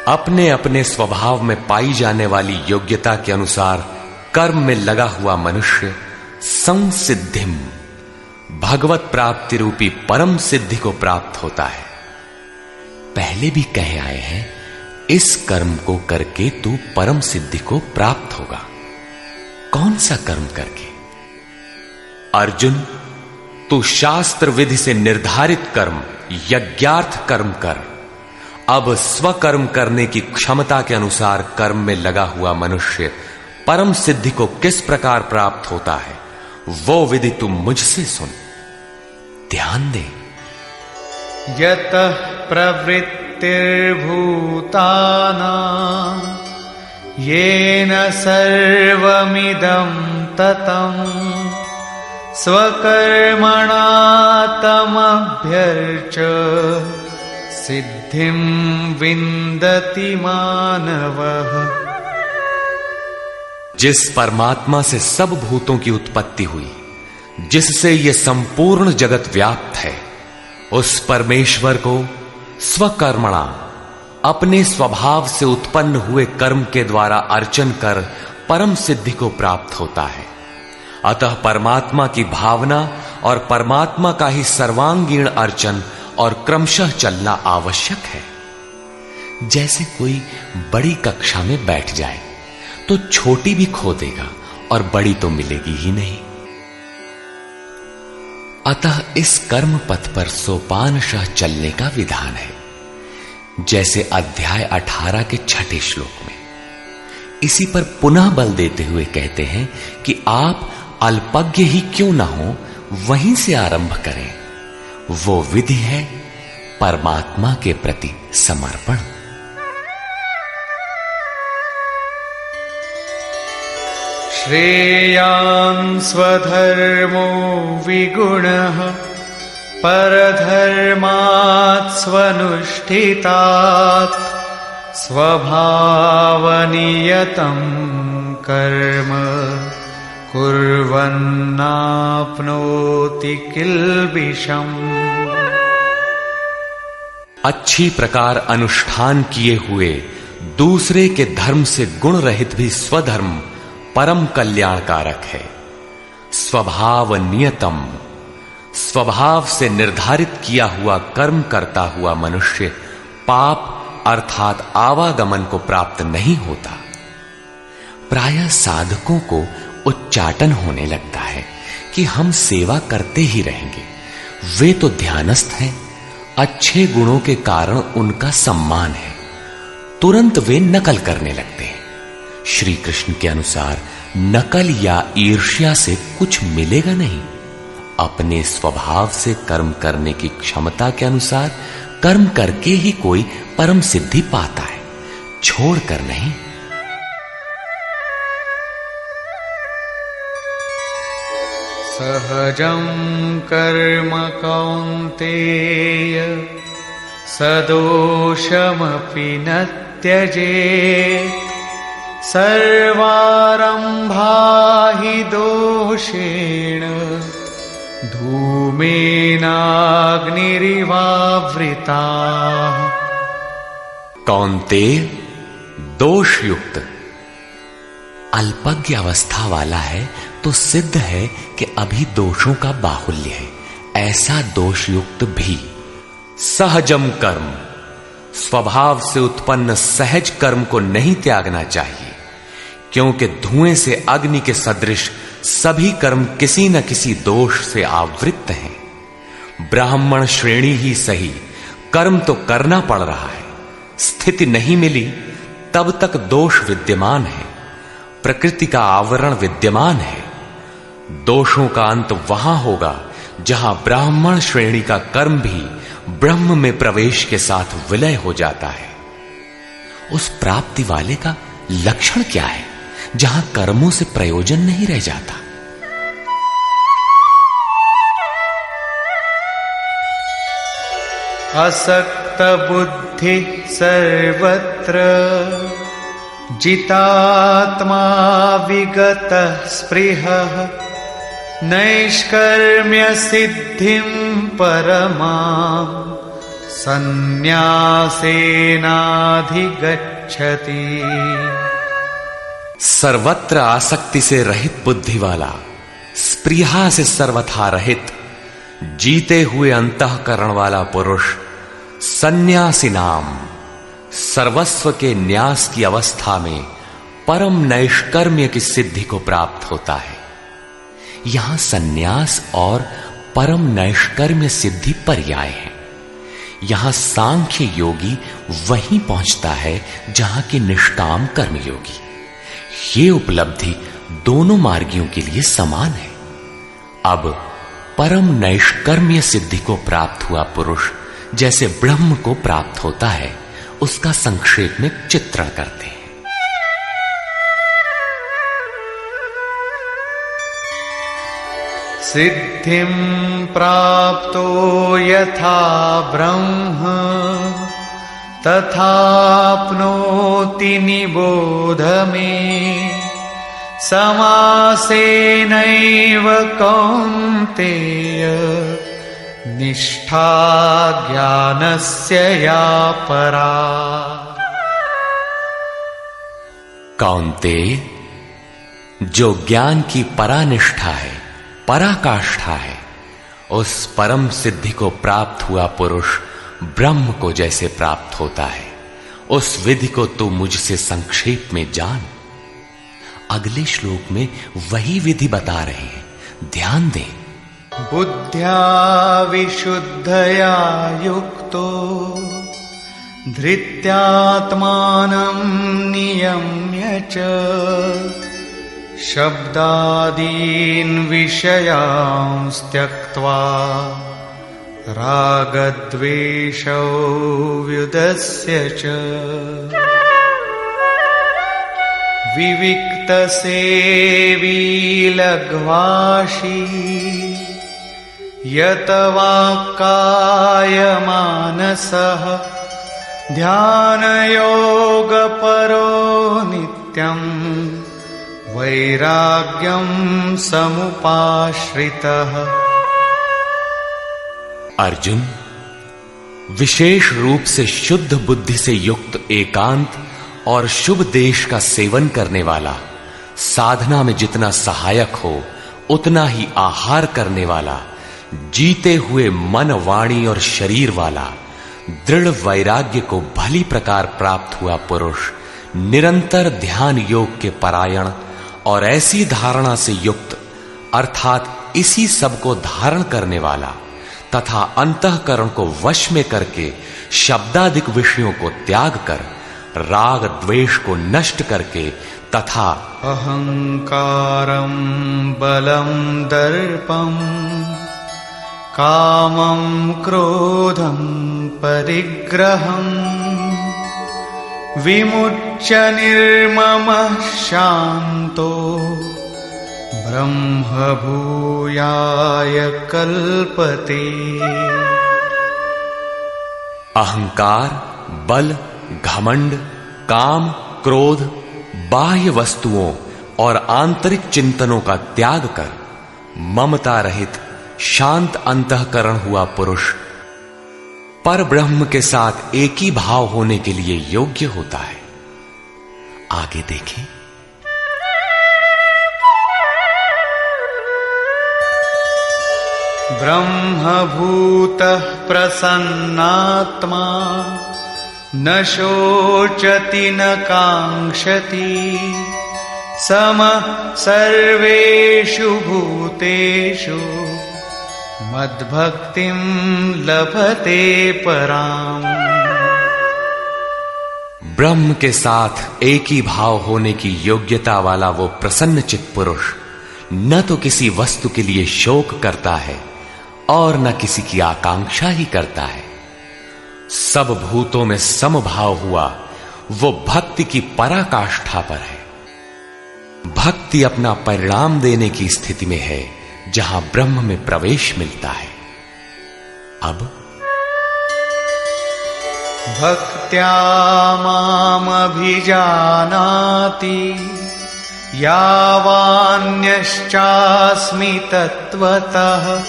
अपने अपने स्वभाव में पाई जाने वाली योग्यता के अनुसार कर्म में लगा हुआ मनुष्य संसिद्धिम भगवत प्राप्ति रूपी परम सिद्धि को प्राप्त होता है। पहले भी कहे आए हैं, इस कर्म को करके तू परम सिद्धि को प्राप्त होगा। कौन सा कर्म करके? अर्जुन, तू शास्त्र विधि से निर्धारित कर्म यज्ञार्थ कर्म कर। अब स्वकर्म करने की क्षमता के अनुसार कर्म में लगा हुआ मनुष्य परम सिद्धि को किस प्रकार प्राप्त होता है, वो विधि तुम मुझसे सुन। ध्यान दे। यतः प्रवृत्तिर्भूतानां येन सर्वमिदं ततं स्वकर्मणा तमभ्यर्च सिद्धिं विन्दति मानवः। जिस परमात्मा से सब भूतों की उत्पत्ति हुई, जिससे ये संपूर्ण जगत व्याप्त है, उस परमेश्वर को स्वकर्मणा अपने स्वभाव से उत्पन्न हुए कर्म के द्वारा अर्चन कर परम सिद्धि को प्राप्त होता है। अतः परमात्मा की भावना और परमात्मा का ही सर्वांगीण अर्चन और क्रमशः चलना आवश्यक है। जैसे कोई बड़ी कक्षा में बैठ जाए तो छोटी भी खो देगा और बड़ी तो मिलेगी ही नहीं। अतः इस कर्म पथ पर सोपानशः चलने का विधान है। जैसे अध्याय 18 के 6 श्लोक में इसी पर पुनः बल देते हुए कहते हैं कि आप अल्पज्ञ ही क्यों ना हो, वहीं से आरंभ करें। वो विधि है परमात्मा के प्रति समर्पण। श्रेयान् स्वधर्मो विगुणः परधर्मात् स्वनुष्ठितात् स्वभावनियतं कर्म कुर्वन्नाप्नोति किल्बिषम्। अच्छी प्रकार अनुष्ठान किए हुए दूसरे के धर्म से गुण रहित भी स्वधर्म परम कल्याणकारक है। स्वभाव नियतम, स्वभाव से निर्धारित किया हुआ कर्म करता हुआ मनुष्य पाप अर्थात आवागमन को प्राप्त नहीं होता। प्रायः साधकों को उच्चाटन होने लगता है कि हम सेवा करते ही रहेंगे, वे तो ध्यानस्थ हैं, अच्छे गुणों के कारण उनका सम्मान है। तुरंत वे नकल करने लगते हैं। श्री कृष्ण के अनुसार नकल या ईर्ष्या से कुछ मिलेगा नहीं। अपने स्वभाव से कर्म करने की क्षमता के अनुसार कर्म करके ही कोई परम सिद्धि पाता है, छोड़कर नहीं। सहजं कर्म कौन्तेय सदोषमपि न त्यजेत् सर्वारम्भा हि दोषेण धूमेनाग्निरिवावृताः। कौन्तेय, दोष युक्त अल्पज्ञ अवस्था वाला है तो सिद्ध है कि अभी दोषों का बाहुल्य है। ऐसा दोष युक्त भी सहजम कर्म, स्वभाव से उत्पन्न सहज कर्म को नहीं त्यागना चाहिए, क्योंकि धुएं से अग्नि के सदृश सभी कर्म किसी न किसी दोष से आवृत्त हैं। ब्राह्मण श्रेणी ही सही, कर्म तो करना पड़ रहा है। स्थिति नहीं मिली तब तक दोष विद्यमान है, प्रकृति का आवरण विद्यमान है। दोषों का अंत वहां होगा जहां ब्राह्मण श्रेणी का कर्म भी ब्रह्म में प्रवेश के साथ विलय हो जाता है। उस प्राप्ति वाले का लक्षण क्या है जहां कर्मों से प्रयोजन नहीं रह जाता? असक्त बुद्धि सर्वत्र जितात्मा विगत स्पृहः नैष्कर्म्य सिद्धिं परमां सन्न्यासेनाधिगच्छति। सर्वत्र आसक्ति से रहित बुद्धि वाला, स्पृहा से सर्वथा रहित, जीते हुए अंतःकरण वाला पुरुष सन्यासी नाम सर्वस्व के न्यास की अवस्था में परम नैष्कर्म्य की सिद्धि को प्राप्त होता है। यहां सन्यास और परम नैष्कर्म्य सिद्धि पर्याय है। यहां सांख्य योगी वहीं पहुंचता है जहां के निष्काम कर्मयोगी। ये उपलब्धि दोनों मार्गियों के लिए समान है। अब परम नैष्कर्म्य सिद्धि को प्राप्त हुआ पुरुष जैसे ब्रह्म को प्राप्त होता है, उसका संक्षेप में चित्रण करते हैं। सिद्धिं प्राप्तो यथा ब्रह्म तथाप्नोति निबोध मे। समासेनैव कौन्तेय निष्ठा ज्ञानस्य या परा। कौन्तेय, जो ज्ञान की परानिष्ठा है, पराकाष्ठा है, उस परम सिद्धि को प्राप्त हुआ पुरुष ब्रह्म को जैसे प्राप्त होता है, उस विधि को तू मुझसे संक्षेप में जान। अगले श्लोक में वही विधि बता रहे हैं, ध्यान दें। बुद्ध्या विशुद्धया युक्तो धृत्यात्मानं नियम्य च शब्दादीन् विषयांस् त्यक्त्वा रागद्वेषौ व्युदस्य च विविक्तसेवी लघ्वाशी यत वाक्कायमानसः ध्यानयोगपरो नित्यम् वैराग्यं समुपाश्रितः। अर्जुन, विशेष रूप से शुद्ध बुद्धि से युक्त एकांत और शुभ देश का सेवन करने वाला, साधना में जितना सहायक हो उतना ही आहार करने वाला, जीते हुए मन, वाणी और शरीर वाला, दृढ़ वैराग्य को भली प्रकार प्राप्त हुआ पुरुष निरंतर ध्यान योग के परायण और ऐसी धारणा से युक्त, अर्थात इसी सब को धारण करने वाला तथा अंतःकरण को वश में करके शब्दादिक विषयों को त्याग कर, राग द्वेष को नष्ट करके तथा अहंकारं बलं दर्पं कामं क्रोधं परिग्रहं विमुच्य निर्ममः शांतो ब्रह्मभूयाय कल्पते। अहंकार, बल, घमंड, काम, क्रोध, बाह्य वस्तुओं और आंतरिक चिंतनों का त्याग कर ममता रहित शांत अंतःकरण हुआ पुरुष पर ब्रह्म के साथ एक ही भाव होने के लिए योग्य होता है। आगे देखें। ब्रह्मभूतः प्रसन्नात्मा न शोचति न कांक्षति समः सर्वेषु भूतेषु मद्भक्तिं लभते पराम्। ब्रह्म के साथ एक ही भाव होने की योग्यता वाला वो प्रसन्न चित्त पुरुष न तो किसी वस्तु के लिए शोक करता है और न किसी की आकांक्षा ही करता है। सब भूतों में समभाव हुआ वो भक्ति की पराकाष्ठा पर है। भक्ति अपना परिणाम देने की स्थिति में है जहां ब्रह्म में प्रवेश मिलता है। अब भक्त्या मामभिजानाति यावान्यश्चास्मि तत्त्वतः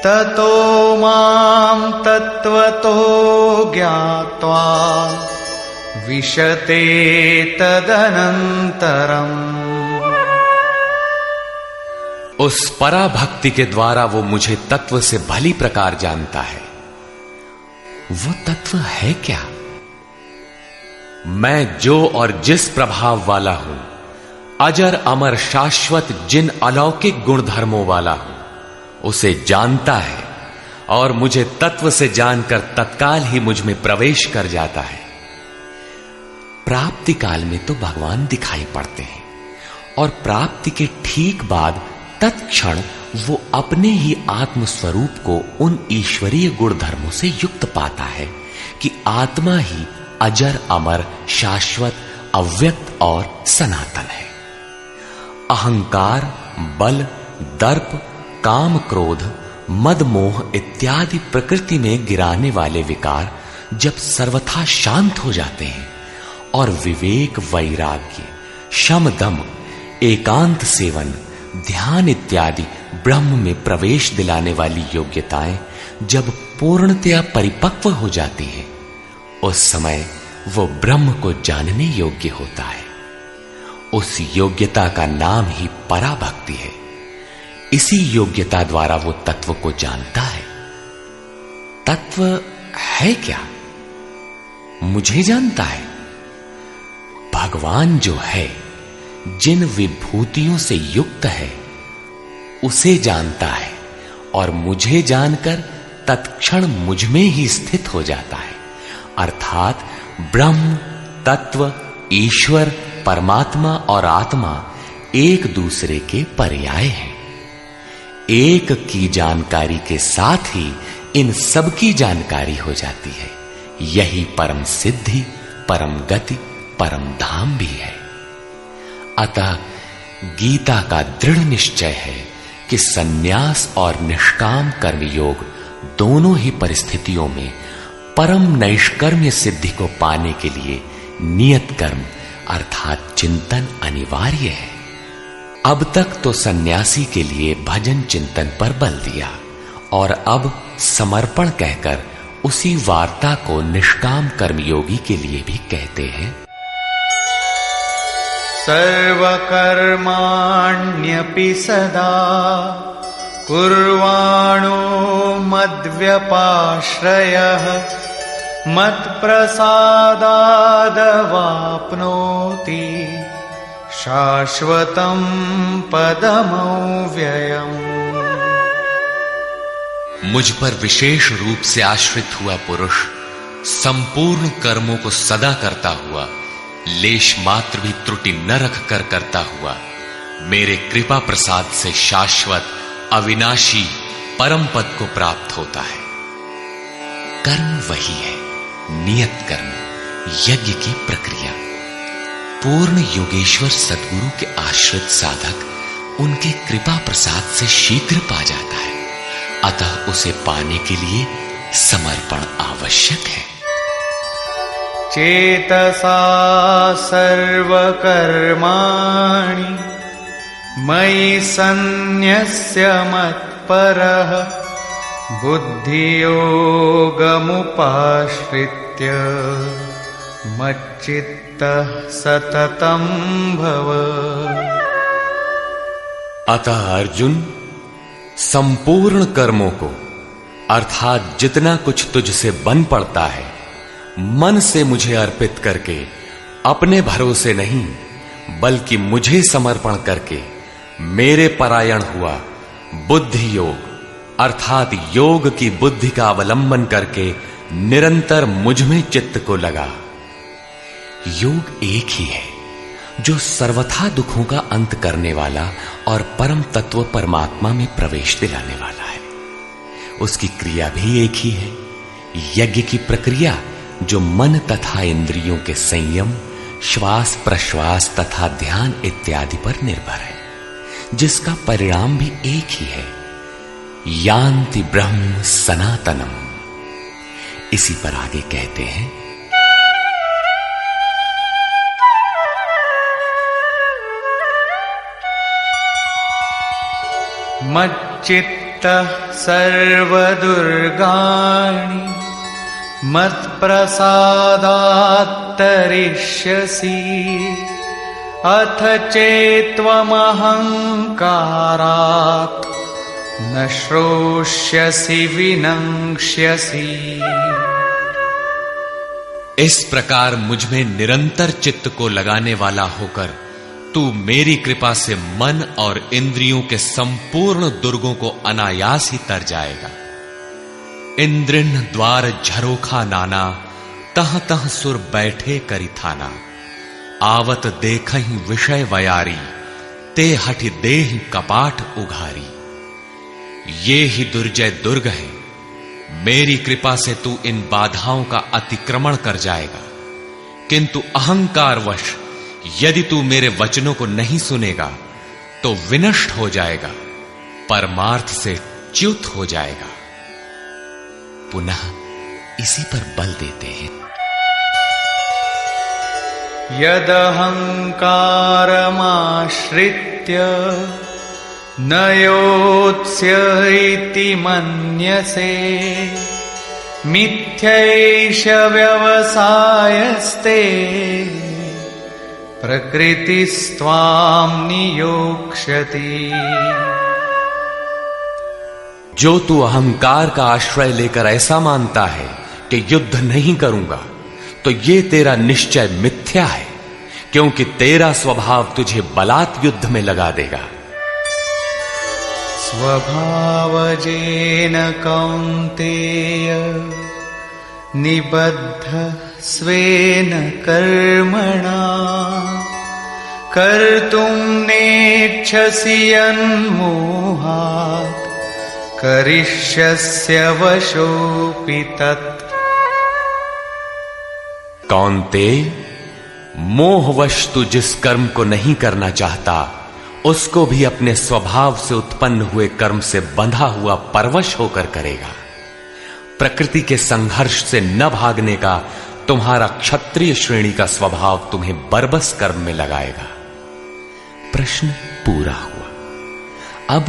ततो मां तत्त्वतो ज्ञात्वा विशते तदनन्तरम्। उस पराभक्ति के द्वारा वो मुझे तत्व से भली प्रकार जानता है। वो तत्व है क्या? मैं जो और जिस प्रभाव वाला हूं, अजर अमर शाश्वत जिन अलौकिक गुणधर्मों वाला हूं, उसे जानता है और मुझे तत्व से जानकर तत्काल ही मुझ में प्रवेश कर जाता है। प्राप्ति काल में तो भगवान दिखाई पड़ते हैं और प्राप्ति के ठीक बाद तत्क्षण वो अपने ही आत्म स्वरूप को उन ईश्वरीय गुण धर्मों से युक्त पाता है कि आत्मा ही अजर अमर शाश्वत अव्यक्त और सनातन है। अहंकार, बल, दर्प, काम, क्रोध, मद, मोह इत्यादि प्रकृति में गिराने वाले विकार जब सर्वथा शांत हो जाते हैं और विवेक, वैराग्य, शम, दम, एकांत सेवन, ध्यान इत्यादि ब्रह्म में प्रवेश दिलाने वाली योग्यताएं जब पूर्णतया परिपक्व हो जाती हैं, उस समय वो ब्रह्म को जानने योग्य होता है। उस योग्यता का नाम ही पराभक्ति है। इसी योग्यता द्वारा वो तत्व को जानता है। तत्व है क्या? मुझे जानता है। भगवान जो है, जिन विभूतियों से युक्त है, उसे जानता है और मुझे जानकर तत्क्षण मुझ में ही स्थित हो जाता है। अर्थात ब्रह्म, तत्व, ईश्वर, परमात्मा और आत्मा एक दूसरे के पर्याय हैं। एक की जानकारी के साथ ही इन सब की जानकारी हो जाती है। यही परम सिद्धि, परम गति, परम धाम भी है। अतः गीता का दृढ़ निश्चय है कि सन्यास और निष्काम कर्मयोग दोनों ही परिस्थितियों में परम नैष्कर्म्य सिद्धि को पाने के लिए नियत कर्म अर्थात चिंतन अनिवार्य है। अब तक तो सन्यासी के लिए भजन चिंतन पर बल दिया और अब समर्पण कहकर उसी वार्ता को निष्काम कर्मयोगी के लिए भी कहते हैं। सर्वकर्माण्यपि सदा कुर्वाणो मद्व्यपाश्रयः मत्प्रसादादवाप्नोति शाश्वतं पदमव्ययम्। मुझ पर विशेष रूप से आश्रित हुआ पुरुष संपूर्ण कर्मों को सदा करता हुआ, लेश मात्र भी त्रुटि न रखकर करता हुआ, मेरे कृपा प्रसाद से शाश्वत अविनाशी परम पद को प्राप्त होता है। कर्म वही है, नियत कर्म, यज्ञ की प्रक्रिया। पूर्ण योगेश्वर सद्गुरु के आश्रित साधक उनके कृपा प्रसाद से शीघ्र पा जाता है। अतः उसे पाने के लिए समर्पण आवश्यक है। चेतसा सर्वकर्माणि मयि सन्न्यस्य मत्परः बुद्धियोगमुपाश्रित्य मच्चित्तः सततं भव। अतः अर्जुन, संपूर्ण कर्मों को अर्थात जितना कुछ तुझसे बन पड़ता है, मन से मुझे अर्पित करके अपने भरोसे नहीं बल्कि मुझे समर्पण करके मेरे परायण हुआ। बुद्धि योग अर्थात योग की बुद्धि का अवलंबन करके निरंतर मुझ में चित्त को लगा। योग एक ही है जो सर्वथा दुखों का अंत करने वाला और परम तत्व परमात्मा में प्रवेश दिलाने वाला है। उसकी क्रिया भी एक ही है। यज्ञ की प्रक्रिया जो मन तथा इंद्रियों के संयम, श्वास प्रश्वास तथा ध्यान इत्यादि पर निर्भर है, जिसका परिणाम भी एक ही है, यान्ति ब्रह्म सनातनम। इसी पर आगे कहते हैं, मच्चित्त चित्तः सर्वदुर्गाणि मत्प्रसादात् तरिष्यसि अथ चेत्त्वमहङ्कारात् न श्रोष्यसि विनङ्क्ष्यसि। इस प्रकार मुझमें निरंतर चित्त को लगाने वाला होकर तू मेरी कृपा से मन और इंद्रियों के संपूर्ण दुर्गों को अनायास ही तर जाएगा। इंद्रिन द्वार झरोखा नाना, तह तह सुर बैठे करी थाना। आवत देखहि विषय वयारी, ते हठि देह कपाट उघारी। ये ही दुर्जय दुर्ग है। मेरी कृपा से तू इन बाधाओं का अतिक्रमण कर जाएगा, किंतु अहंकारवश यदि तू मेरे वचनों को नहीं सुनेगा तो विनष्ट हो जाएगा, परमार्थ से च्युत हो जाएगा। पुनः इसी पर बल देते हैं। यदहंकारमाश्रित्य न योत्स्य इति मन्यसे, मिथ्यैष व्यवसायस्ते प्रकृतिस्त्वां नियोक्ष्यति। जो तू अहंकार का आश्रय लेकर ऐसा मानता है कि युद्ध नहीं करूंगा, तो ये तेरा निश्चय मिथ्या है, क्योंकि तेरा स्वभाव तुझे बलात् युद्ध में लगा देगा। स्वभावजेन कौन्तेय निबद्ध स्वेन कर्मणा, कर्तुं नेच्छसि यन्मोहात् करिष्यस्य वशोऽपि तत्। कौन्तेय, मोहवश तू जिस कर्म को नहीं करना चाहता, उसको भी अपने स्वभाव से उत्पन्न हुए कर्म से बंधा हुआ परवश होकर करेगा। प्रकृति के संघर्ष से न भागने का तुम्हारा क्षत्रिय श्रेणी का स्वभाव तुम्हें बरबस कर्म में लगाएगा। प्रश्न पूरा हुआ। अब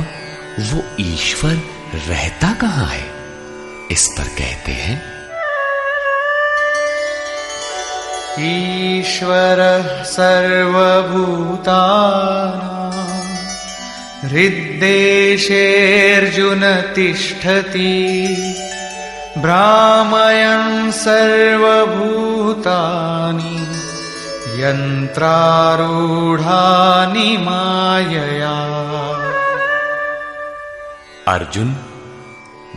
वो ईश्वर रहता कहां है, इस पर कहते हैं ईश्वरः सर्वभूतानां हृद्देशेऽर्जुन तिष्ठति, भ्रामयन् सर्वभूतानि यन्त्रारूढानि मायया। अर्जुन,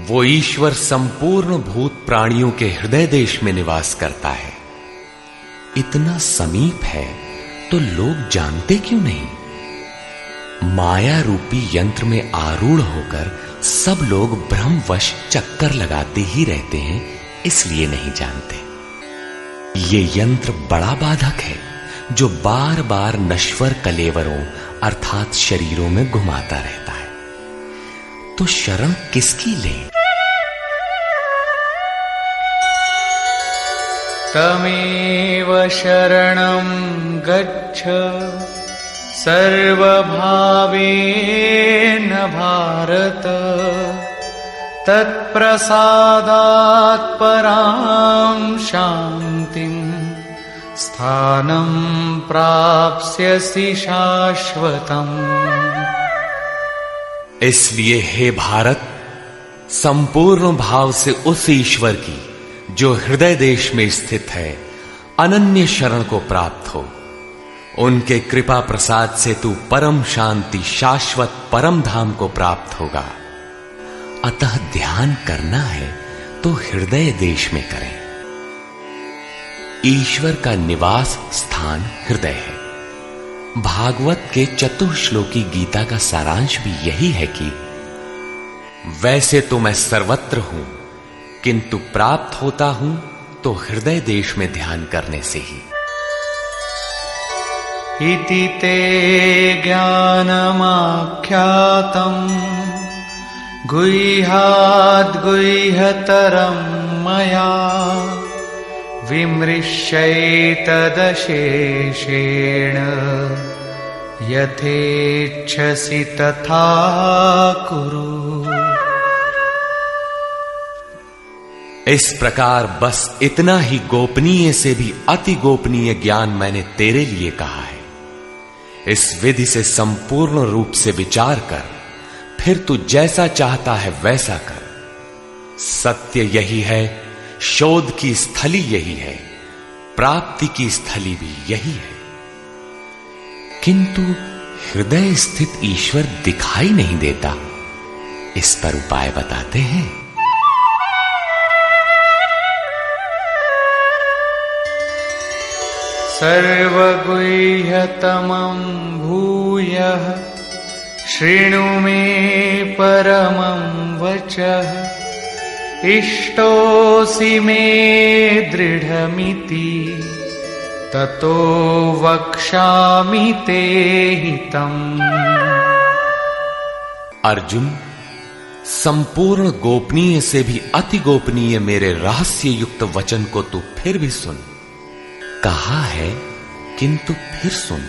वो ईश्वर संपूर्ण भूत प्राणियों के हृदय देश में निवास करता है। इतना समीप है तो लोग जानते क्यों नहीं? माया रूपी यंत्र में आरूढ़ होकर सब लोग भ्रमवश चक्कर लगाते ही रहते हैं, इसलिए नहीं जानते। ये यंत्र बड़ा बाधक है, जो बार बार नश्वर कलेवरों अर्थात शरीरों में घुमाता रहता है। तो शरण किसकी लें? तमेव शरणं गच्छ सर्वभावेन भारत, तत्प्रसादात् परां शान्तिं स्थानं प्राप्स्यसि शाश्वतम्। इसलिए हे भारत, संपूर्ण भाव से उस ईश्वर की जो हृदय देश में स्थित है अनन्य शरण को प्राप्त हो। उनके कृपा प्रसाद से तू परम शांति शाश्वत परम धाम को प्राप्त होगा। अतः ध्यान करना है तो हृदय देश में करें। ईश्वर का निवास स्थान हृदय है। भागवत के चतुश्लोकी गीता का सारांश भी यही है कि वैसे तो मैं सर्वत्र हूं, किंतु प्राप्त होता हूं तो हृदय देश में ध्यान करने से ही। इति ते ज्ञानमाख्यातम् गुह्याद्गुह्यतरं मया, विमृश्यैतदशेषेण यथेच्छसि तथा कुरु। इस प्रकार बस इतना ही गोपनीय से भी अति गोपनीय ज्ञान मैंने तेरे लिए कहा है। इस विधि से संपूर्ण रूप से विचार कर, फिर तू जैसा चाहता है वैसा कर। सत्य यही है, शोध की स्थली यही है, प्राप्ति की स्थली भी यही है। किंतु हृदय स्थित ईश्वर दिखाई नहीं देता, इस पर उपाय बताते हैं। सर्वगुह्यतमं भूयः शृणु मे परमं वचः। इष्टोऽसि मे दृढमिति ततो वक्ष्यामि ते हितम्। अर्जुन, संपूर्ण गोपनीय से भी अति गोपनीय मेरे रहस्य युक्त वचन को तू फिर भी सुन। कहा है किंतु फिर सुन।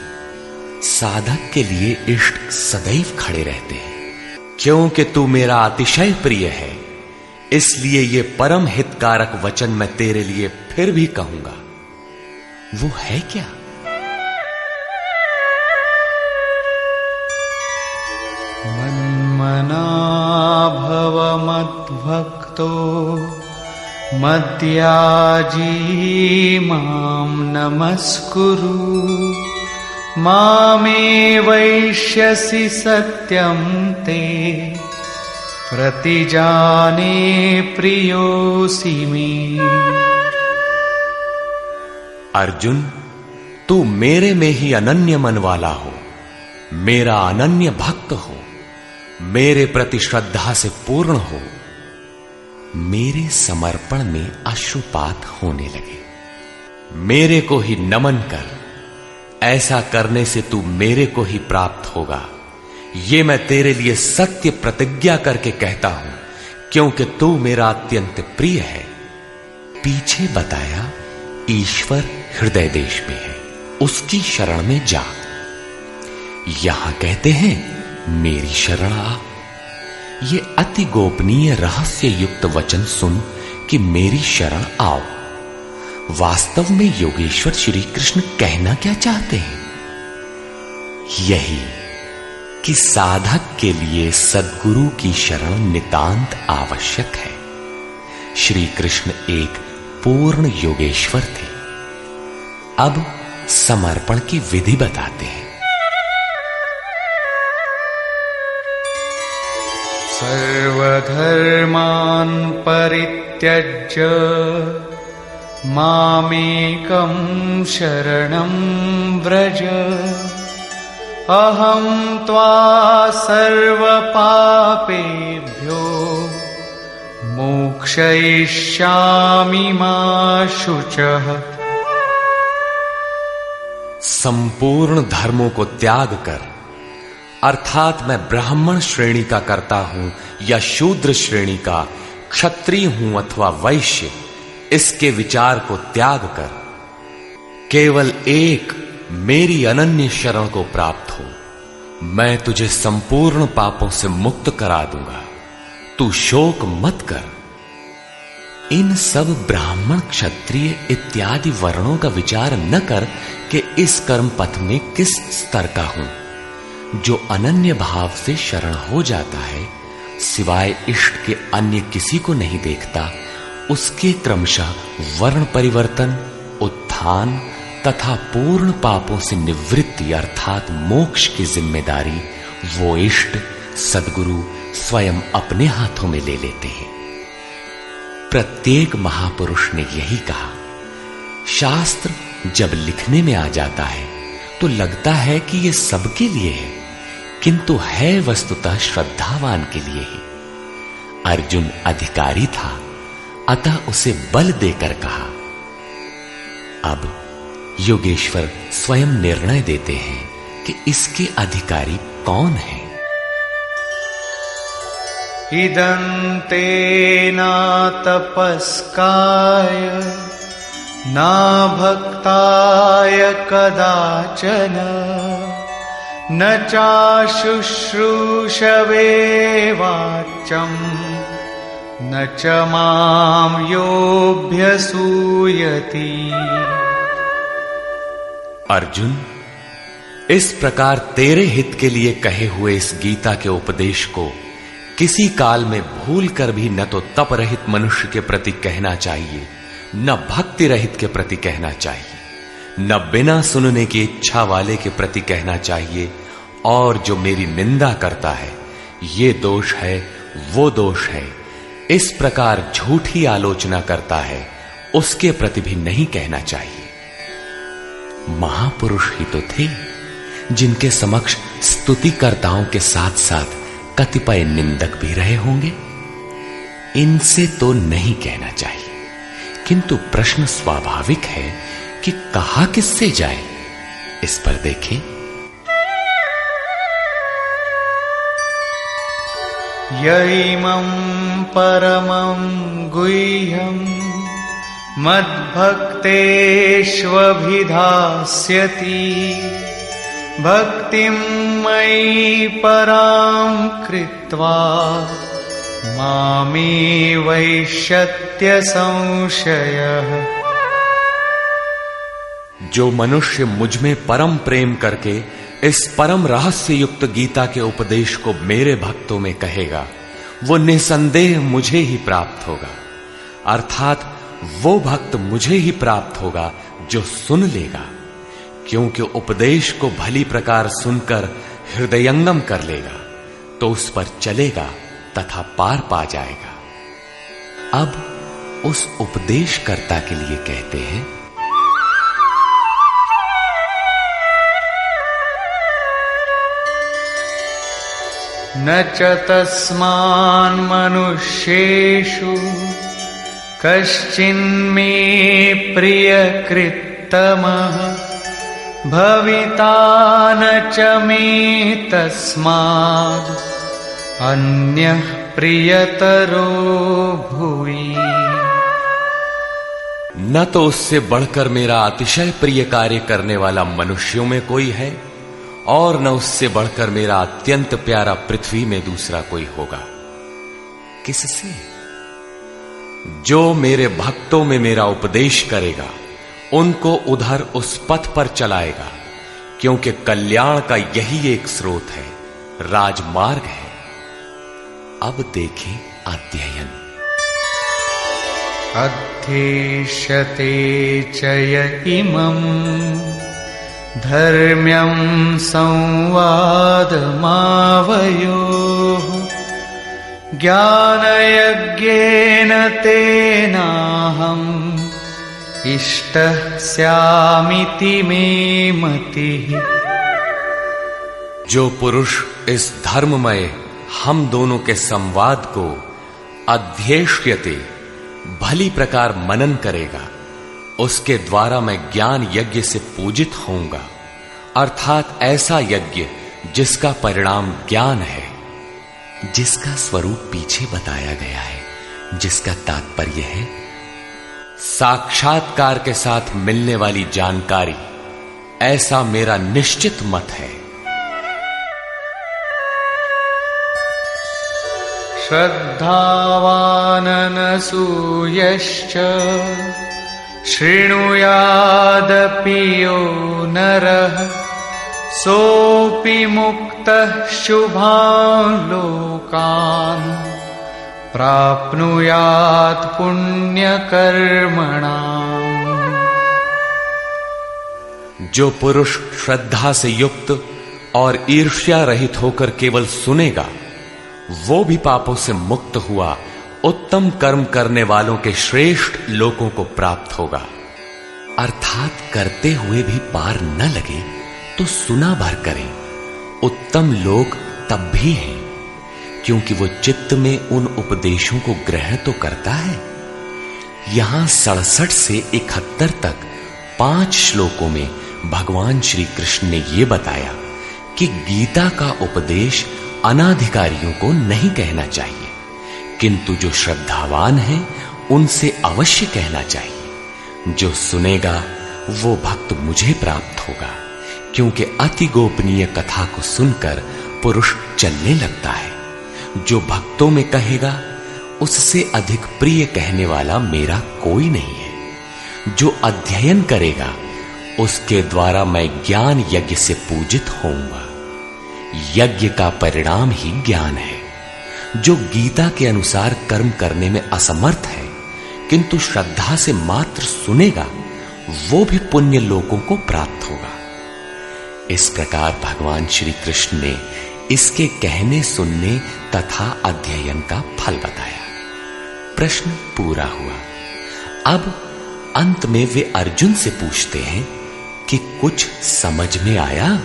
साधक के लिए इष्ट सदैव खड़े रहते हैं। क्योंकि तू मेरा अतिशय प्रिय है, इसलिए ये परम हितकारक वचन मैं तेरे लिए फिर भी कहूंगा। वो है क्या? मन्मना भव मद्भक्तो मद्याजी मां नमस्कुरु। मामे वैष्यसि सत्यं ते प्रतिजाने प्रियोऽसि मे। अर्जुन, तू मेरे में ही अनन्य मन वाला हो, मेरा अनन्य भक्त हो, मेरे प्रति श्रद्धा से पूर्ण हो, मेरे समर्पण में अश्रुपात होने लगे। मेरे को ही नमन कर। ऐसा करने से तू मेरे को ही प्राप्त होगा। ये मैं तेरे लिए सत्य प्रतिज्ञा करके कहता हूं, क्योंकि तू मेरा अत्यंत प्रिय है। पीछे बताया ईश्वर हृदय देश में है, उसकी शरण में जा। यहां कहते हैं मेरी शरण आ। ये अति गोपनीय रहस्य युक्त वचन सुन कि मेरी शरण आओ। वास्तव में योगेश्वर श्री कृष्ण कहना क्या चाहते हैं? यही कि साधक के लिए सद्गुरु की शरण नितांत आवश्यक है। श्री कृष्ण एक पूर्ण योगेश्वर थे। अब समर्पण की विधि बताते हैं। सर्वधर्मान् परित्यज्य मामेकं शरणं व्रज। अहं त्वा सर्वपापेभ्यो मोक्षयिष्यामि मा शुचः। संपूर्ण धर्मों को त्याग कर, अर्थात मैं ब्राह्मण श्रेणी का करता हूं या शूद्र श्रेणी का, क्षत्रिय हूं अथवा वैश्य, इसके विचार को त्याग कर केवल एक मेरी अनन्य शरण को प्राप्त हो। मैं तुझे संपूर्ण पापों से मुक्त करा दूंगा। तू शोक मत कर। इन सब ब्राह्मण क्षत्रिय इत्यादि वर्णों का विचार न कर कि इस कर्म पथ में किस स्तर का हूं। जो अनन्य भाव से शरण हो जाता है, सिवाय इष्ट के अन्य किसी को नहीं देखता, उसके क्रमशः वर्ण परिवर्तन, उत्थान तथा पूर्ण पापों से निवृत्ति अर्थात मोक्ष की जिम्मेदारी वो इष्ट सद्गुरु स्वयं अपने हाथों में ले लेते हैं। प्रत्येक महापुरुष ने यही कहा। शास्त्र जब लिखने में आ जाता है तो लगता है कि यह सबके लिए है, किंतु है वस्तुतः श्रद्धावान के लिए ही। अर्जुन अधिकारी था, अतः उसे बल देकर कहा। अब योगेश्वर स्वयं निर्णय देते हैं कि इसके अधिकारी कौन है। इदन्ते न तपस्काय न भक्ताय कदाचन न चाशुश्रूषवे वाच्यं न च मां योऽभ्यसूयति। अर्जुन, इस प्रकार तेरे हित के लिए कहे हुए इस गीता के उपदेश को किसी काल में भूल कर भी न तो तप रहित मनुष्य के प्रति कहना चाहिए, न भक्ति रहित के प्रति कहना चाहिए, न बिना सुनने की इच्छा वाले के प्रति कहना चाहिए, और जो मेरी निंदा करता है, ये दोष है, वो दोष है, इस प्रकार झूठी आलोचना करता है, उसके प्रति भी नहीं कहना चाहिए। महापुरुष ही तो थे जिनके समक्ष स्तुतिकर्ताओं के साथ साथ कतिपय निंदक भी रहे होंगे। इनसे तो नहीं कहना चाहिए, किंतु प्रश्न स्वाभाविक है कि कहा किससे जाए। इस पर देखें। यैमं परमं गुह्यं मद्भक्तेष्वभिधास्यति भक्तिं मयि परां कृत्वा मामे वैष्यत्य संशयः। जो मनुष्य मुझ में परम प्रेम करके इस परम रहस्य युक्त गीता के उपदेश को मेरे भक्तों में कहेगा, वो निसंदेह मुझे ही प्राप्त होगा। अर्थात वो भक्त मुझे ही प्राप्त होगा जो सुन लेगा, क्योंकि उपदेश को भली प्रकार सुनकर हृदयंगम कर लेगा तो उस पर चलेगा तथा पार पा जाएगा। अब उस उपदेशकर्ता के लिए कहते हैं, न च तस्मान् मनुष्येषु कश्चिन्मे प्रियकृत्तमः भविता न च मे तस्माद् अन्यः प्रियतरो भुवि। न तो उससे बढ़कर मेरा अतिशय प्रिय कार्य करने वाला मनुष्यों में कोई है, और न उससे बढ़कर मेरा अत्यंत प्यारा पृथ्वी में दूसरा कोई होगा। किससे? जो मेरे भक्तों में मेरा उपदेश करेगा, उनको उधर उस पथ पर चलाएगा, क्योंकि कल्याण का यही एक स्रोत है, राजमार्ग है। अब देखें अध्ययन। अध्येष्यते च य इमं धर्म्यं संवादमावयोः ज्ञानयज्ञेन तेनाहम् इष्टः स्यामिति मे मतिः। जो पुरुष इस धर्ममय हम दोनों के संवाद को अध्येष्यते भली प्रकार मनन करेगा, उसके द्वारा मैं ज्ञान यज्ञ से पूजित होऊंगा। अर्थात ऐसा यज्ञ जिसका परिणाम ज्ञान है, जिसका स्वरूप पीछे बताया गया है, जिसका तात्पर्य है साक्षात्कार के साथ मिलने वाली जानकारी। ऐसा मेरा निश्चित मत है। श्रद्धावाननसूयश्च शृणुयादपि यो नरः सोऽपि मुक्तः शुभान् लोकान् प्राप्नुयात् पुण्यकर्मणाम्। जो पुरुष श्रद्धा से युक्त और ईर्ष्या रहित होकर केवल सुनेगा, वो भी पापों से मुक्त हुआ उत्तम कर्म करने वालों के श्रेष्ठ लोकों को प्राप्त होगा। अर्थात करते हुए भी पार न लगे तो सुना भर करें। उत्तम लोक तब भी हैं, क्योंकि वो चित्त में उन उपदेशों को ग्रहण तो करता है। यहां 67 से 71 तक 5 श्लोकों में भगवान श्री कृष्ण ने यह बताया कि गीता का उपदेश अनाधिकारियों को नहीं कहना चाहिए, किंतु जो श्रद्धावान हैं उनसे अवश्य कहना चाहिए। जो सुनेगा वो भक्त मुझे प्राप्त होगा, क्योंकि अति गोपनीय कथा को सुनकर पुरुष चलने लगता है। जो भक्तों में कहेगा उससे अधिक प्रिय कहने वाला मेरा कोई नहीं है। जो अध्ययन करेगा उसके द्वारा मैं ज्ञान यज्ञ से पूजित होऊंगा। यज्ञ का परिणाम ही ज्ञान है। जो गीता के अनुसार कर्म करने में असमर्थ है किंतु श्रद्धा से मात्र सुनेगा, वो भी पुण्य लोकों को प्राप्त होगा। इस प्रकार भगवान श्री कृष्ण ने इसके कहने सुनने तथा अध्ययन का फल बताया। प्रश्न पूरा हुआ। अब अंत में वे अर्जुन से पूछते हैं कि कुछ समझ में आया?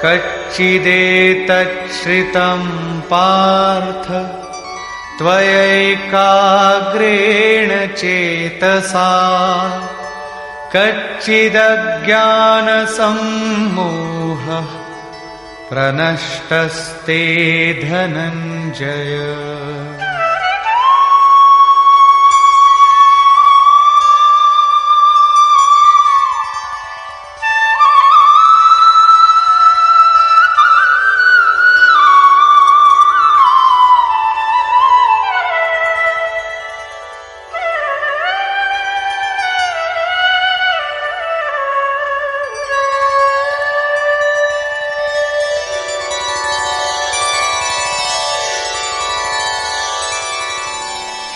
कच्चिदेतच्छ्रितं पार्थ त्वयैकाग्रेण चेतसा कच्चिदज्ञानसम्मोहः प्रनष्टस्ते धनञ्जय।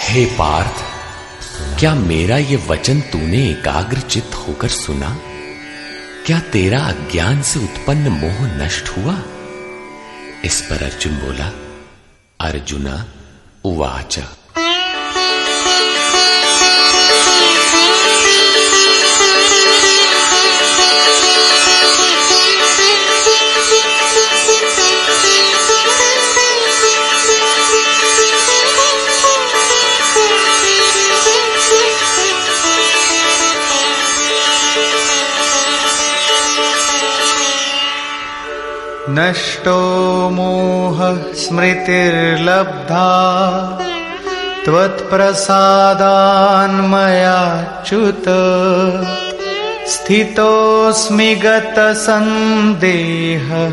हे पार्थ, क्या मेरा ये वचन तूने एकाग्रचित्त होकर सुना? क्या तेरा अज्ञान से उत्पन्न मोह नष्ट हुआ? इस पर अर्जुन बोला, अर्जुना उवाच नष्टो मोहः स्मृतिर्लब्धा त्वत्प्रसादान्मयाच्युत स्थितोऽस्मि गतसन्देहः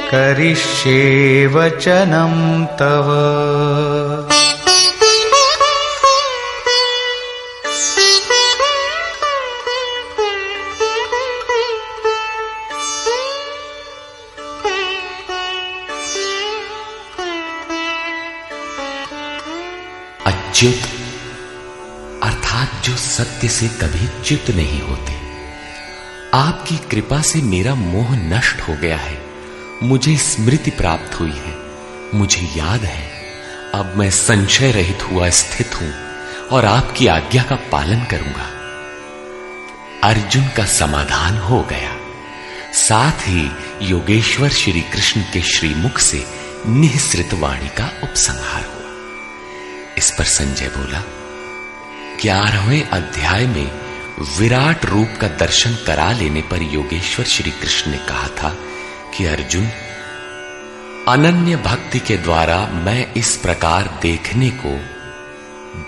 करिष्ये वचनं तव। अच्युत अर्थात जो सत्य से कभी च्युत नहीं होते। आपकी कृपा से मेरा मोह नष्ट हो गया है। मुझे स्मृति प्राप्त हुई है। मुझे याद है अब मैं संशय रहित हुआ स्थित हूं और आपकी आज्ञा का पालन करूंगा। अर्जुन का समाधान हो गया। साथ ही योगेश्वर श्री कृष्ण के श्रीमुख से निःसृत वाणी का उपसंहार हुआ। इस पर संजय बोला, 11वें अध्याय में विराट रूप का दर्शन करा लेने पर योगेश्वर श्री कृष्ण ने कहा था कि अर्जुन, अनन्य भक्ति के द्वारा मैं इस प्रकार देखने को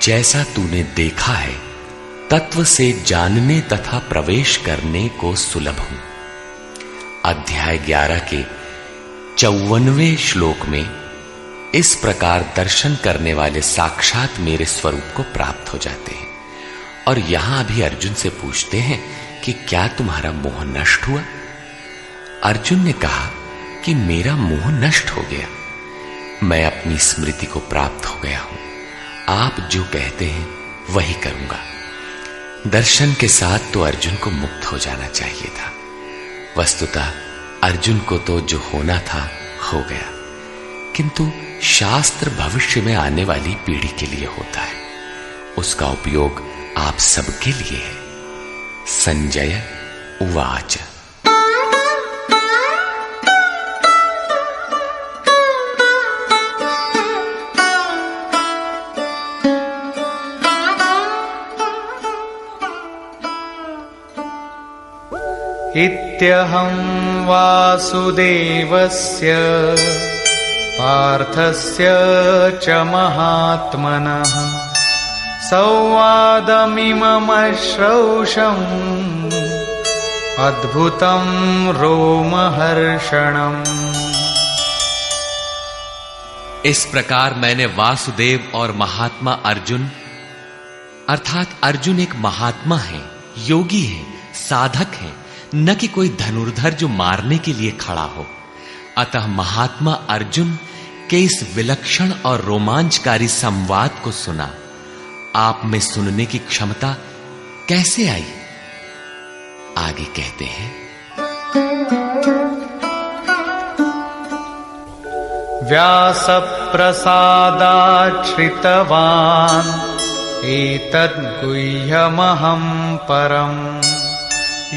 जैसा तूने देखा है तत्व से जानने तथा प्रवेश करने को सुलभ हूं। अध्याय 11 के 54वें श्लोक में इस प्रकार दर्शन करने वाले साक्षात मेरे स्वरूप को प्राप्त हो जाते हैं। और यहां भी अर्जुन से पूछते हैं कि क्या तुम्हारा मोह नष्ट हुआ? अर्जुन ने कहा कि मेरा मोह नष्ट हो गया। मैं अपनी स्मृति को प्राप्त हो गया हूं। आप जो कहते हैं वही करूंगा। दर्शन के साथ तो अर्जुन को मुक्त हो जाना चाहिए था। वस्तुतः अर्जुन को तो जो होना था हो गया, किंतु शास्त्र भविष्य में आने वाली पीढ़ी के लिए होता है। उसका उपयोग आप सबके लिए है। संजय उवाच इत्यहं वासुदेवस्य पार्थस्य च महात्मनः संवादमिममश्रौषम् अद्भुतं रोमहर्षणम्। इस प्रकार मैंने वासुदेव और महात्मा अर्जुन, अर्थात अर्जुन एक महात्मा है, योगी है, साधक है, न कि कोई धनुर्धर जो मारने के लिए खड़ा हो। अतः महात्मा अर्जुन के इस विलक्षण और रोमांचकारी संवाद को सुना। आप में सुनने की क्षमता कैसे आई? आगे कहते हैं, व्यासप्रसादात् श्रितवान् एतद्गुह्यमहं परम्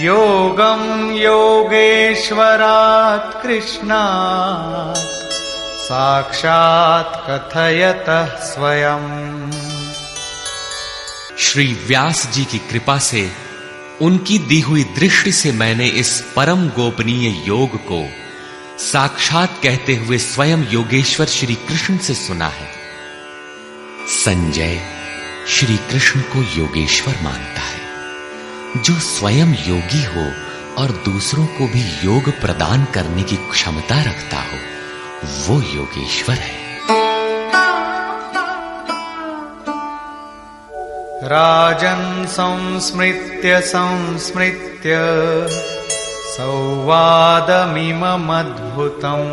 योगं योगेश्वरात् कृष्णात् साक्षात् कथयतः स्वयं। श्री व्यास जी की कृपा से, उनकी दी हुई दृष्टि से मैंने इस परम गोपनीय योग को साक्षात कहते हुए स्वयं योगेश्वर श्री कृष्ण से सुना है। संजय श्री कृष्ण को योगेश्वर मानता है। जो स्वयं योगी हो और दूसरों को भी योग प्रदान करने की क्षमता रखता हो, वो योगेश्वर है। राजन् संस्मृत्य संस्मृत्य संवादमिममद्भुतम्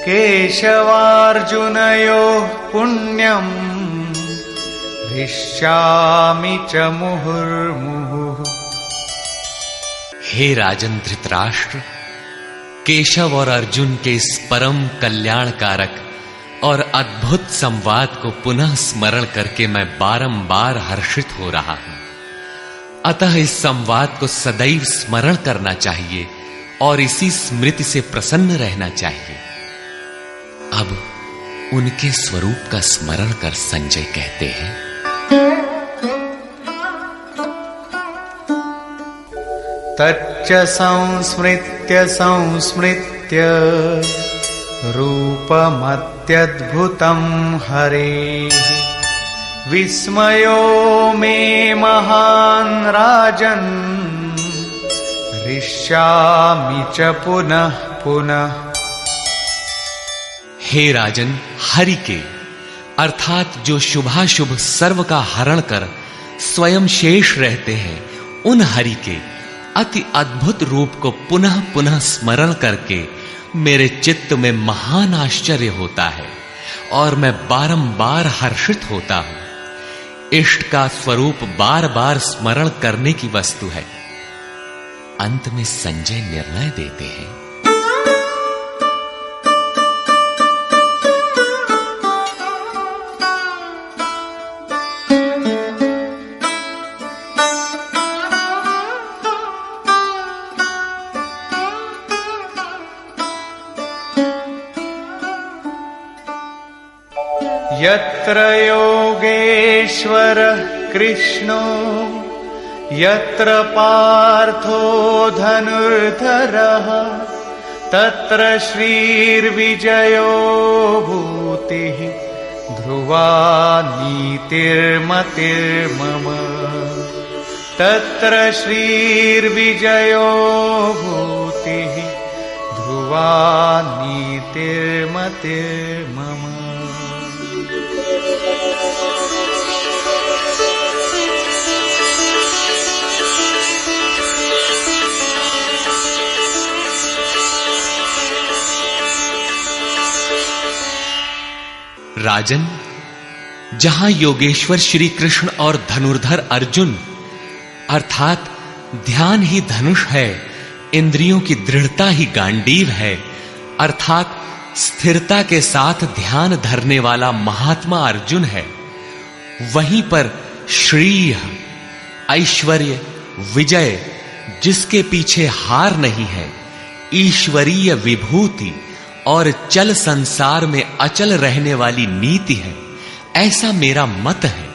केशवार्जुनयोः पुण्यम् हृष्यामि च मुहुर्मुहुः। हे राजन धृतराष्ट्र, केशव और अर्जुन के इस परम कल्याणकारक और अद्भुत संवाद को पुनः स्मरण करके मैं बारंबार हर्षित हो रहा हूं। अतः इस संवाद को सदैव स्मरण करना चाहिए और इसी स्मृति से प्रसन्न रहना चाहिए। अब उनके स्वरूप का स्मरण कर संजय कहते हैं, तच्च संस्मृत्य संस्मृत्य रूपमत्यद्भुतं हरेः विस्मयो मे महान् राजन् हृष्यामि च पुनः पुनः। हे राजन, हरि के अर्थात जो शुभाशुभ सर्व का हरण कर स्वयं शेष रहते हैं, उन हरि के अति अद्भुत रूप को पुनः पुनः स्मरण करके मेरे चित्त में महान आश्चर्य होता है और मैं बारंबार हर्षित होता हूं। इष्ट का स्वरूप बार बार स्मरण करने की वस्तु है। अंत में संजय निर्णय देते हैं, यत्र योगेश्वरः कृष्णो यत्र पार्थो धनुर्धरः तत्र श्रीर्विजयो भूतिः ध्रुवा नीतिर्मतिर्मम। तत्र श्रीर्विजयो भूतिः ध्रुवा नीतिर्मतिर्मम। राजन, जहां योगेश्वर श्री कृष्ण और धनुर्धर अर्जुन अर्थात ध्यान ही धनुष है, इंद्रियों की दृढ़ता ही गांडीव है, अर्थात स्थिरता के साथ ध्यान धरने वाला महात्मा अर्जुन है, वहीं पर श्री ऐश्वर्य विजय जिसके पीछे हार नहीं है, ईश्वरीय विभूति और चल संसार में अचल रहने वाली नीति है, ऐसा मेरा मत है।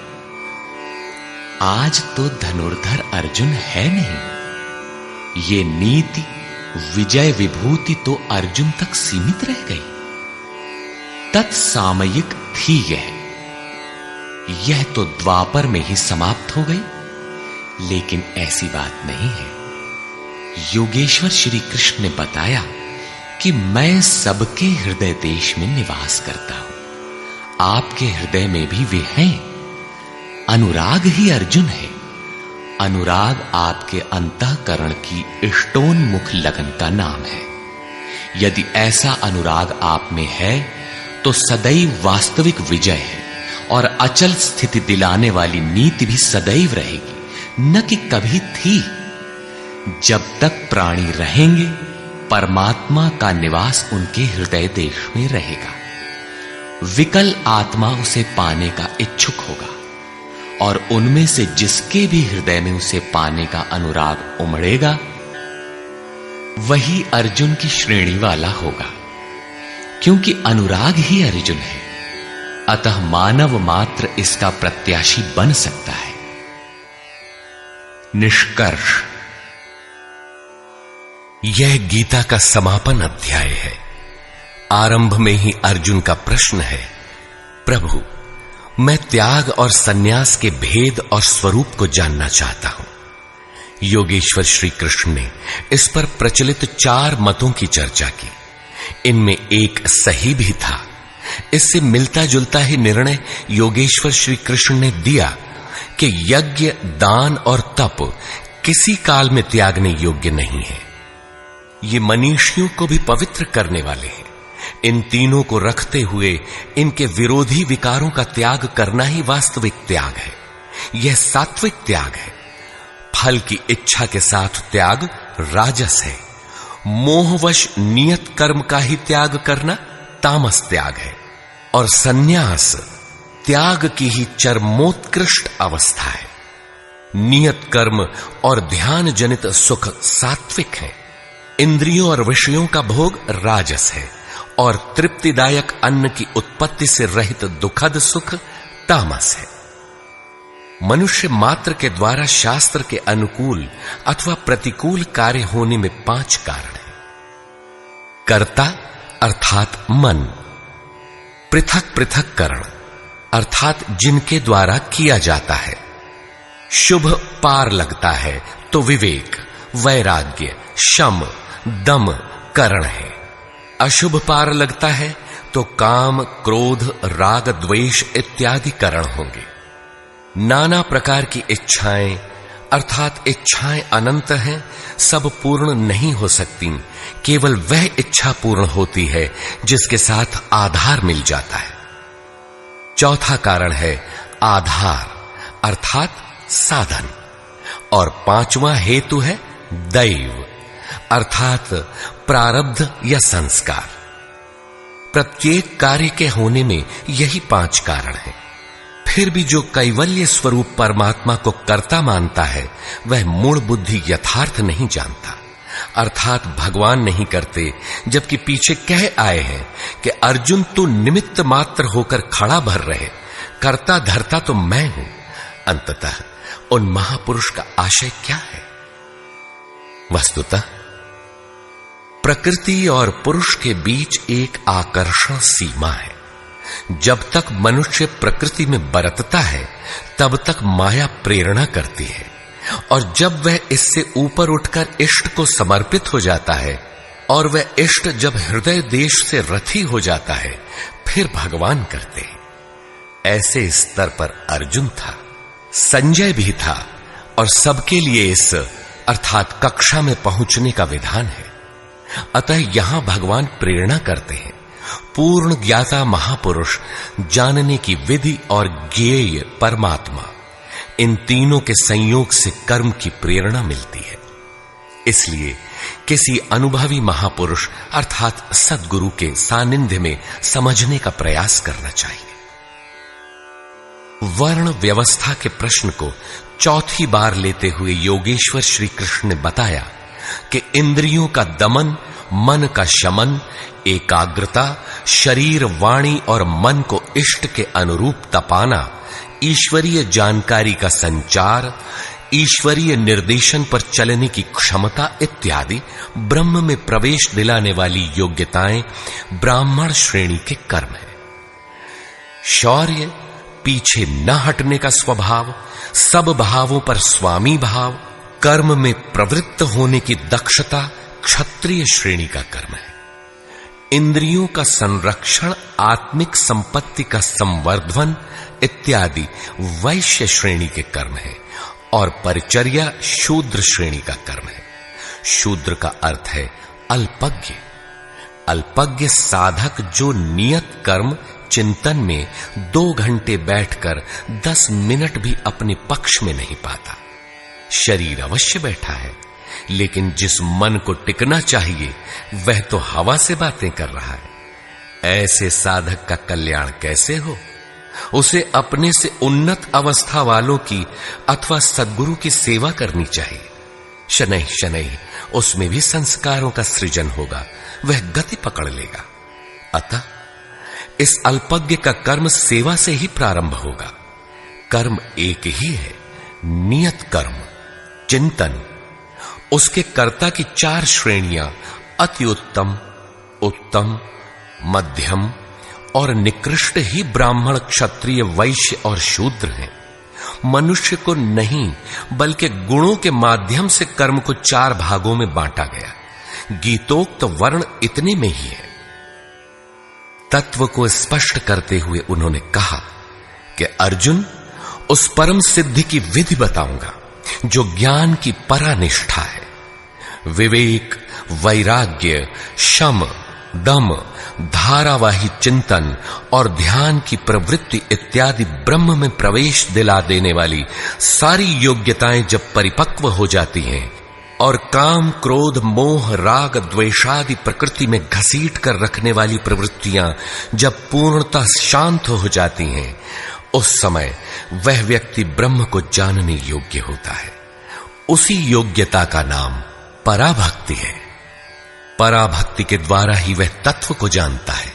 आज तो धनुर्धर अर्जुन है नहीं, ये नीति विजय विभूति तो अर्जुन तक सीमित रह गई। तत्सामयिक थी यह तो द्वापर में ही समाप्त हो गई, लेकिन ऐसी बात नहीं है। योगेश्वर श्री कृष्ण ने बताया कि मैं सबके हृदय देश में निवास करता हूं। आपके हृदय में भी वे हैं। अनुराग ही अर्जुन है। अनुराग आपके अंतःकरण की इष्टोन्मुख लगन का नाम है। यदि ऐसा अनुराग आप में है तो सदैव वास्तविक विजय है और अचल स्थिति दिलाने वाली नीति भी सदैव रहेगी, न कि कभी थी। जब तक प्राणी रहेंगे, परमात्मा का निवास उनके हृदय देश में रहेगा। विकल आत्मा उसे पाने का इच्छुक होगा और उनमें से जिसके भी हृदय में उसे पाने का अनुराग उमड़ेगा, वही अर्जुन की श्रेणी वाला होगा, क्योंकि अनुराग ही अर्जुन है। अतः मानव मात्र इसका प्रत्याशी बन सकता है। निष्कर्ष, यह गीता का समापन अध्याय है। आरंभ में ही अर्जुन का प्रश्न है, प्रभु, मैं त्याग और सन्यास के भेद और स्वरूप को जानना चाहता हूं। योगेश्वर श्री कृष्ण ने इस पर प्रचलित 4 मतों की चर्चा की। इनमें एक सही भी था। इससे मिलता जुलता ही निर्णय योगेश्वर श्री कृष्ण ने दिया कि यज्ञ, दान और तप किसी काल में त्यागने योग्य नहीं है। ये मनीषियों को भी पवित्र करने वाले हैं। इन तीनों को रखते हुए इनके विरोधी विकारों का त्याग करना ही वास्तविक त्याग है। यह सात्विक त्याग है। फल की इच्छा के साथ त्याग राजस है। मोहवश नियत कर्म का ही त्याग करना तामस त्याग है। और सन्यास त्याग की ही चरमोत्कृष्ट अवस्था है। नियत कर्म और ध्यान जनित सुख सात्विक है। इंद्रियों और विषयों का भोग राजस है और तृप्तिदायक अन्न की उत्पत्ति से रहित दुखद सुख तामस है। मनुष्य मात्र के द्वारा शास्त्र के अनुकूल अथवा प्रतिकूल कार्य होने में 5 कारण हैं। कर्ता अर्थात मन, पृथक पृथक करण अर्थात जिनके द्वारा किया जाता है। शुभ पार लगता है तो विवेक, वैराग्य, शम, दम करण है। अशुभ पार लगता है तो काम, क्रोध, राग, द्वेष इत्यादि करण होंगे। नाना प्रकार की इच्छाएं अर्थात इच्छाएं अनंत हैं, सब पूर्ण नहीं हो सकती। केवल वह इच्छा पूर्ण होती है जिसके साथ आधार मिल जाता है। चौथा कारण है आधार अर्थात साधन। और 5वां हेतु है दैव अर्थात प्रारब्ध या संस्कार। प्रत्येक कार्य के होने में यही 5 कारण हैं। फिर भी जो कैवल्य स्वरूप परमात्मा को कर्ता मानता है, वह मूल बुद्धि यथार्थ नहीं जानता, अर्थात भगवान नहीं करते, जबकि पीछे कह आए हैं कि अर्जुन तू निमित्त मात्र होकर खड़ा भर रहे, कर्ता धर्ता तो मैं हूं। अंततः उन महापुरुष का आशय क्या है? वस्तुतः प्रकृति और पुरुष के बीच एक आकर्षण सीमा है। जब तक मनुष्य प्रकृति में बरतता है, तब तक माया प्रेरणा करती है, और जब वह इससे ऊपर उठकर इष्ट को समर्पित हो जाता है और वह इष्ट जब हृदय देश से रथी हो जाता है, फिर भगवान करते हैं। ऐसे स्तर पर अर्जुन था, संजय भी था, और सबके लिए इस अर्थात कक्षा में पहुंचने का विधान है। अतः यहां भगवान प्रेरणा करते हैं। पूर्ण ज्ञाता महापुरुष, जानने की विधि और ज्ञेय परमात्मा, इन तीनों के संयोग से कर्म की प्रेरणा मिलती है। इसलिए किसी अनुभवी महापुरुष अर्थात सद्गुरु के सानिध्य में समझने का प्रयास करना चाहिए। वर्ण व्यवस्था के प्रश्न को चौथी बार लेते हुए योगेश्वर श्री कृष्ण ने बताया कि इंद्रियों का दमन, मन का शमन, एकाग्रता, शरीर, वाणी और मन को इष्ट के अनुरूप तपाना, ईश्वरीय जानकारी का संचार, ईश्वरीय निर्देशन पर चलने की क्षमता इत्यादि ब्रह्म में प्रवेश दिलाने वाली योग्यताएं ब्राह्मण श्रेणी के कर्म है। शौर्य, पीछे न हटने का स्वभाव, सब भावों पर स्वामी भाव, कर्म में प्रवृत्त होने की दक्षता क्षत्रिय श्रेणी का कर्म है। इंद्रियों का संरक्षण, आत्मिक संपत्ति का संवर्धन इत्यादि वैश्य श्रेणी के कर्म है और परिचर्या शूद्र श्रेणी का कर्म है। शूद्र का अर्थ है अल्पज्ञ। अल्पज्ञ साधक जो नियत कर्म चिंतन में 2 घंटे बैठकर 10 मिनट भी अपने पक्ष में नहीं पाता। शरीर अवश्य बैठा है, लेकिन जिस मन को टिकना चाहिए वह तो हवा से बातें कर रहा है। ऐसे साधक का कल्याण कैसे हो? उसे अपने से उन्नत अवस्था वालों की अथवा सद्गुरु की सेवा करनी चाहिए। शनैः शनैः उसमें भी संस्कारों का सृजन होगा, वह गति पकड़ लेगा। अतः इस अल्पज्ञ का कर्म सेवा से ही प्रारंभ होगा। कर्म एक ही है, नियत कर्म, चिंतन। उसके कर्ता की 4 श्रेणियां अति उत्तम, उत्तम, मध्यम और निकृष्ट ही ब्राह्मण, क्षत्रिय, वैश्य और शूद्र हैं। मनुष्य को नहीं बल्कि गुणों के माध्यम से कर्म को 4 भागों में बांटा गया। गीतोक्त वर्ण इतने में ही है। तत्व को स्पष्ट करते हुए उन्होंने कहा कि अर्जुन, उस परम सिद्धि की विधि बताऊंगा जो ज्ञान की परानिष्ठा है। विवेक, वैराग्य, शम, दम, धारावाही चिंतन और ध्यान की प्रवृत्ति इत्यादि ब्रह्म में प्रवेश दिला देने वाली सारी योग्यताएं जब परिपक्व हो जाती हैं और काम, क्रोध, मोह, राग, द्वेषादि प्रकृति में घसीट कर रखने वाली प्रवृत्तियां जब पूर्णतः शांत हो जाती हैं, उस समय वह व्यक्ति ब्रह्म को जानने योग्य होता है। उसी योग्यता का नाम पराभक्ति है। पराभक्ति के द्वारा ही वह तत्व को जानता है।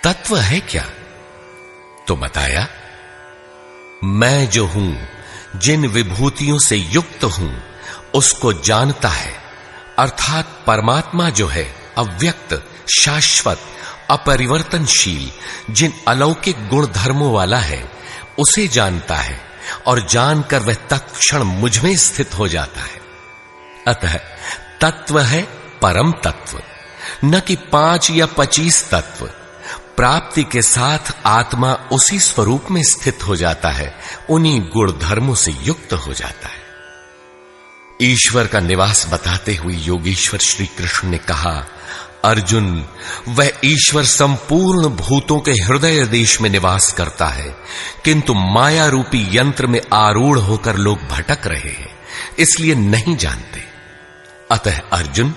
तत्व है क्या? तो बताया, मैं जो हूं, जिन विभूतियों से युक्त हूं, उसको जानता है। अर्थात परमात्मा जो है अव्यक्त, शाश्वत, अपरिवर्तनशील, जिन अलौकिक गुण धर्मों वाला है, उसे जानता है और जानकर वह तत्क्षण मुझ में स्थित हो जाता है। अतः तत्व है परम तत्व, न कि 5 या 25 तत्व। प्राप्ति के साथ आत्मा उसी स्वरूप में स्थित हो जाता है, उन्हीं गुण धर्मों से युक्त हो जाता है। ईश्वर का निवास बताते हुए योगेश्वर श्री कृष्ण ने कहा, अर्जुन, वह ईश्वर संपूर्ण भूतों के हृदय देश में निवास करता है, किंतु माया रूपी यंत्र में आरूढ़ होकर लोग भटक रहे हैं, इसलिए नहीं जानते। अतः अर्जुन,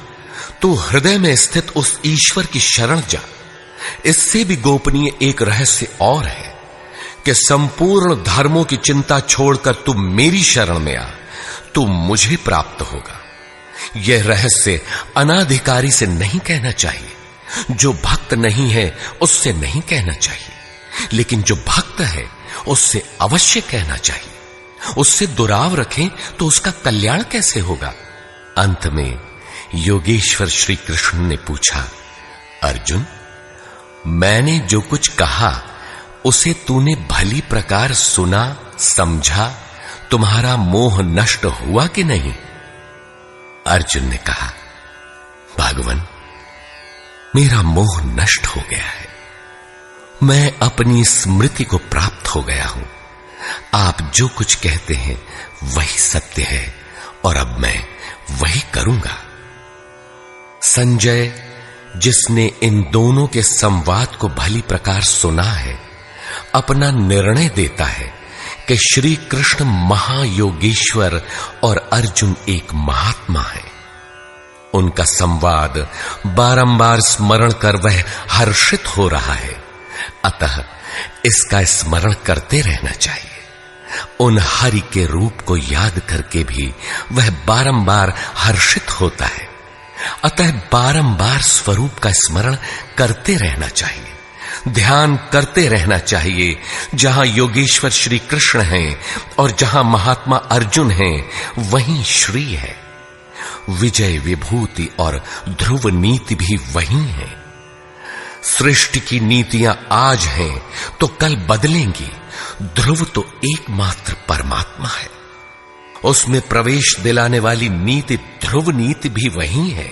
तू हृदय में स्थित उस ईश्वर की शरण जा। इससे भी गोपनीय एक रहस्य और है कि संपूर्ण धर्मों की चिंता छोड़कर तू मेरी शरण में आ, तू मुझे प्राप्त होगा। यह रहस्य अनाधिकारी से नहीं कहना चाहिए, जो भक्त नहीं है उससे नहीं कहना चाहिए, लेकिन जो भक्त है उससे अवश्य कहना चाहिए। उससे दुराव रखें तो उसका कल्याण कैसे होगा? अंत में योगेश्वर श्री कृष्ण ने पूछा, अर्जुन, मैंने जो कुछ कहा उसे तूने भली प्रकार सुना, समझा? तुम्हारा मोह नष्ट हुआ कि नहीं? अर्जुन ने कहा, भगवान, मेरा मोह नष्ट हो गया है। मैं अपनी स्मृति को प्राप्त हो गया हूं। आप जो कुछ कहते हैं वही सत्य है और अब मैं वही करूंगा। संजय, जिसने इन दोनों के संवाद को भली प्रकार सुना है, अपना निर्णय देता है कि श्री कृष्ण महायोगेश्वर और अर्जुन एक महात्मा है। उनका संवाद बारंबार स्मरण कर वह हर्षित हो रहा है, अतः इसका स्मरण करते रहना चाहिए। उन हरि के रूप को याद करके भी वह बारंबार हर्षित होता है, अतः बारंबार स्वरूप का स्मरण करते रहना चाहिए। ध्यान करते रहना चाहिए। जहां योगेश्वर श्री कृष्ण हैं और जहां महात्मा अर्जुन हैं, वहीं श्री है। विजय, विभूति और ध्रुव नीति भी वही है। सृष्टि की नीतियां आज हैं तो कल बदलेंगी। ध्रुव तो एकमात्र परमात्मा है। उसमें प्रवेश दिलाने वाली नीति ध्रुव नीति भी वही है।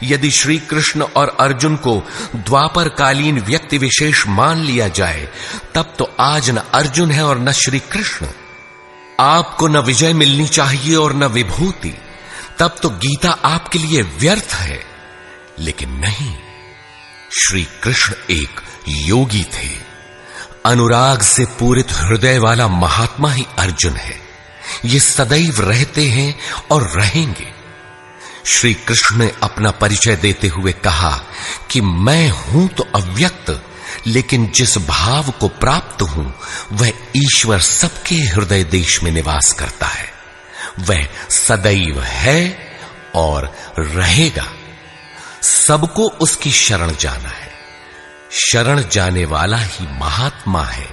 यदि श्री कृष्ण और अर्जुन को द्वापर कालीन व्यक्ति विशेष मान लिया जाए, तब तो आज न अर्जुन है और न श्री कृष्ण। आपको न विजय मिलनी चाहिए और न विभूति, तब तो गीता आपके लिए व्यर्थ है। लेकिन नहीं, श्री कृष्ण एक योगी थे। अनुराग से पूरित हृदय वाला महात्मा ही अर्जुन है। ये सदैव रहते हैं और रहेंगे। श्री कृष्ण ने अपना परिचय देते हुए कहा कि मैं हूं तो अव्यक्त, लेकिन जिस भाव को प्राप्त हूं वह ईश्वर सबके हृदय देश में निवास करता है। वह सदैव है और रहेगा। सबको उसकी शरण जाना है। शरण जाने वाला ही महात्मा है,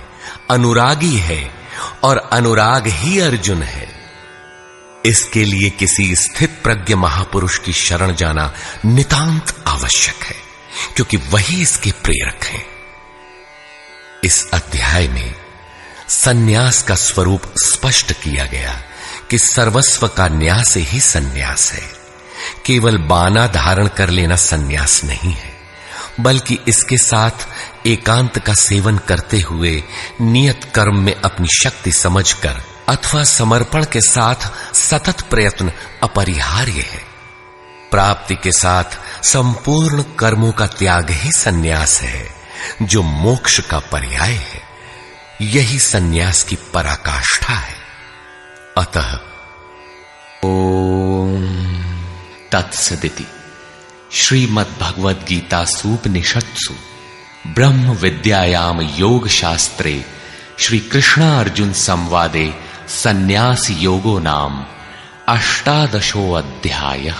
अनुरागी है, और अनुराग ही अर्जुन है। इसके लिए किसी स्थित प्रज्ञ महापुरुष की शरण जाना नितांत आवश्यक है, क्योंकि वही इसके प्रेरक हैं। इस अध्याय में सन्यास का स्वरूप स्पष्ट किया गया कि सर्वस्व का न्यास ही सन्यास है। केवल बाना धारण कर लेना सन्यास नहीं है, बल्कि इसके साथ एकांत का सेवन करते हुए नियत कर्म में अपनी शक्ति समझकर अथवा समर्पण के साथ सतत प्रयत्न अपरिहार्य है। प्राप्ति के साथ संपूर्ण कर्मों का त्याग ही सन्यास है, जो मोक्ष का पर्याय है। यही सन्यास की पराकाष्ठा है। अतः ओम तत्सदिति श्रीमद्भगवद गीता सूपनिषत्सु ब्रह्म विद्यायाम योग शास्त्रे श्री कृष्ण अर्जुन संवादे संन्यास योगो नाम 18 अध्यायः।